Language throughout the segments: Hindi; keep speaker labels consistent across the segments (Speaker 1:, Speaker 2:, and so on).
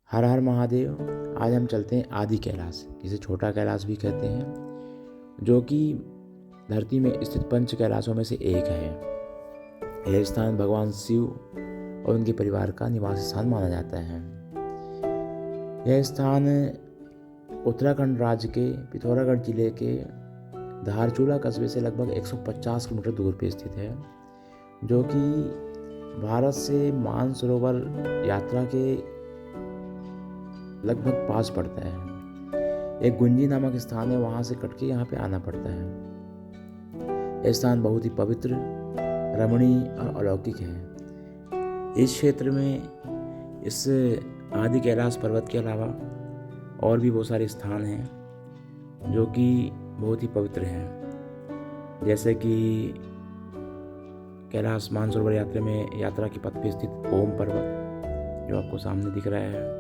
Speaker 1: हर हर महादेव। आज हम चलते हैं आदि कैलाश, जिसे छोटा कैलाश भी कहते हैं, जो कि धरती में स्थित पंच कैलाशों में से एक है। यह स्थान भगवान शिव और उनके परिवार का निवास स्थान माना जाता है। यह स्थान उत्तराखंड राज्य के पिथौरागढ़ जिले के धारचूला कस्बे से लगभग 150 किलोमीटर दूर पर स्थित है, जो कि भारत से मानसरोवर यात्रा के लगभग पास पड़ता है। एक गुंजी नामक स्थान है, वहाँ से कट के यहाँ पे आना पड़ता है। यह स्थान बहुत ही पवित्र, रमणीय और अलौकिक है। इस क्षेत्र में इस आदि कैलाश पर्वत के अलावा और भी बहुत सारे स्थान हैं जो कि बहुत ही पवित्र हैं, जैसे कि कैलाश मानसरोवर यात्रा के पथ पे स्थित ओम पर्वत जो आपको सामने दिख रहा है।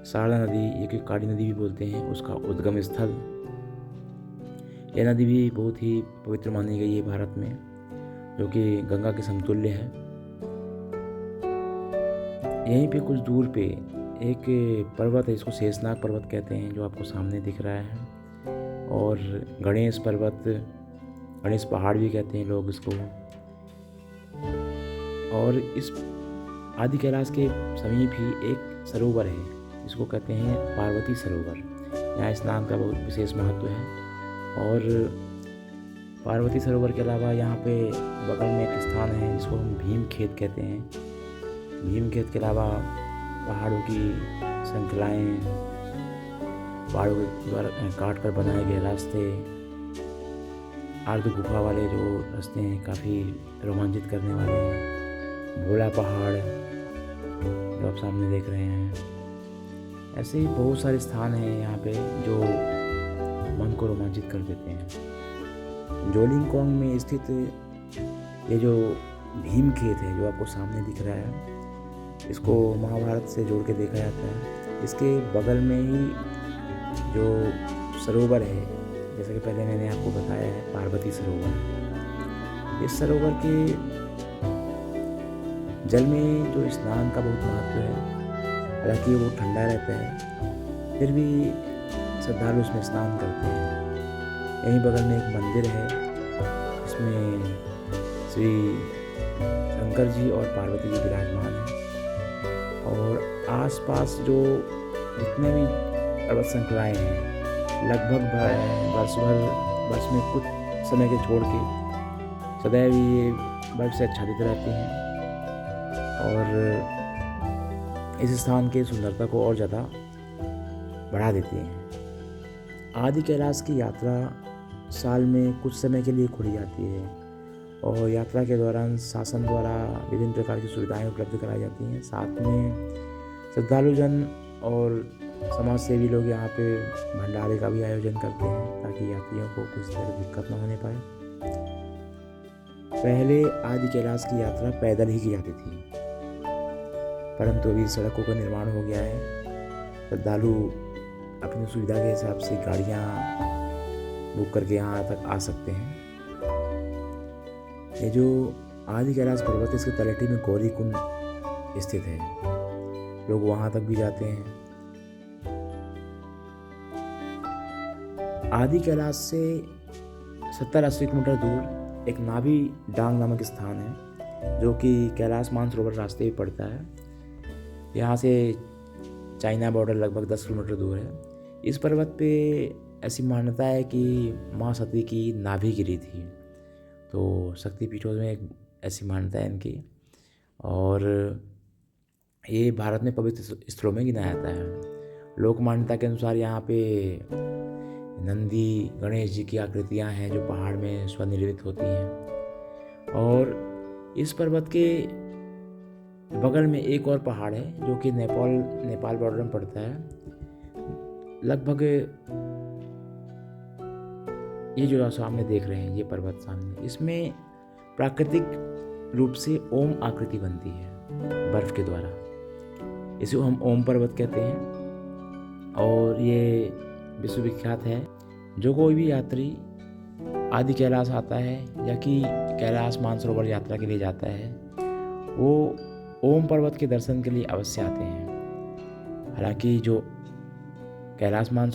Speaker 1: शारदा नदी, ये कि काली नदी भी बोलते हैं, उसका उद्गम स्थल। यह नदी भी बहुत ही पवित्र मानी गई है भारत में, जो कि गंगा के समतुल्य है। यहीं पे कुछ दूर पे एक पर्वत है, इसको शेषनाग पर्वत कहते हैं, जो आपको सामने दिख रहा है। और गणेश पर्वत, गणेश पहाड़ भी कहते हैं लोग इसको। और इस आदि कैलाश के समीप ही एक सरोवर है, इसको कहते हैं पार्वती सरोवर। यहाँ स्नान का बहुत विशेष महत्व है। और पार्वती सरोवर के अलावा यहाँ पे बगल में एक स्थान है जिसको हम भीम खेत कहते हैं। भीम खेत के अलावा पहाड़ों की श्रृंखलाएँ, पहाड़ों के द्वारा काट कर बनाए गए रास्ते, अर्ध गुफा वाले जो रास्ते हैं काफ़ी रोमांचित करने वाले हैं। भोला पहाड़ जो आप सामने देख रहे हैं। ऐसे ही बहुत सारे स्थान हैं यहाँ पे जो मन को रोमांचित कर देते हैं। जोलिंगकोंग में स्थित ये जो भीम खेत है जो आपको सामने दिख रहा है, इसको महाभारत से जोड़ के देखा जाता है। इसके बगल में ही जो सरोवर है, जैसा कि पहले मैंने आपको बताया है, पार्वती सरोवर। इस सरोवर के जल में जो स्नान का बहुत महत्व है। हालांकि वो ठंडा रहता है, फिर भी श्रद्धालु उसमें स्नान करते हैं। यहीं बगल में एक मंदिर है, इसमें श्री शंकर जी और पार्वती जी विराजमान हैं। और आसपास जो जितने भी पर्वत श्रृंखलाएँ हैं, लगभग वर्ष में कुछ समय के छोड़ के सदैव ये बर्फ से आच्छादित रहती हैं और इस स्थान के सुंदरता को और ज़्यादा बढ़ा देती हैं। आदि कैलाश की यात्रा साल में कुछ समय के लिए खुली जाती है और यात्रा के दौरान शासन द्वारा विभिन्न प्रकार की सुविधाएं उपलब्ध कराई जाती हैं। साथ में श्रद्धालुजन और समाज सेवी लोग यहाँ पे भंडारे का भी आयोजन करते हैं ताकि यात्रियों को कुछ तरह दिक्कत न होने पाए। पहले आदि कैलाश की यात्रा पैदल ही की जाती थी, परंतु अभी सड़कों का निर्माण हो गया है। श्रद्धालु अपनी सुविधा के हिसाब से गाड़ियाँ बुक करके यहाँ तक आ सकते हैं। ये जो आदि कैलाश पर्वत है, इसके तलहटी में गौरी कुंड स्थित है, लोग वहाँ तक भी जाते हैं। आदि कैलाश से 70-80 किलोमीटर दूर एक नाभी डांग नामक स्थान है, जो कि कैलाश मानसरोवर रास्ते पे पड़ता है। यहाँ से चाइना बॉर्डर लगभग 10 किलोमीटर दूर है। इस पर्वत पे ऐसी मान्यता है कि माँ सती की नाभि गिरी थी, तो शक्तिपीठों में एक ऐसी मान्यता है इनकी। और ये भारत में पवित्र स्थलों में गिना जाता है। लोक मान्यता के अनुसार यहाँ पे नंदी, गणेश जी की आकृतियाँ हैं जो पहाड़ में स्वनिर्मित होती हैं। और इस पर्वत के बगल में एक और पहाड़ है जो कि नेपाल बॉर्डर में पड़ता है। लगभग ये जो सामने देख रहे हैं, ये पर्वत सामने, इसमें प्राकृतिक रूप से ओम आकृति बनती है बर्फ के द्वारा। इसे हम ओम पर्वत कहते हैं और ये विश्वविख्यात है। जो कोई भी यात्री आदि कैलाश आता है या कि कैलाश मानसरोवर यात्रा के लिए जाता है, वो ओम पर्वत के दर्शन के लिए अवश्य आते हैं। हालांकि जो कैलाश मानसरोवर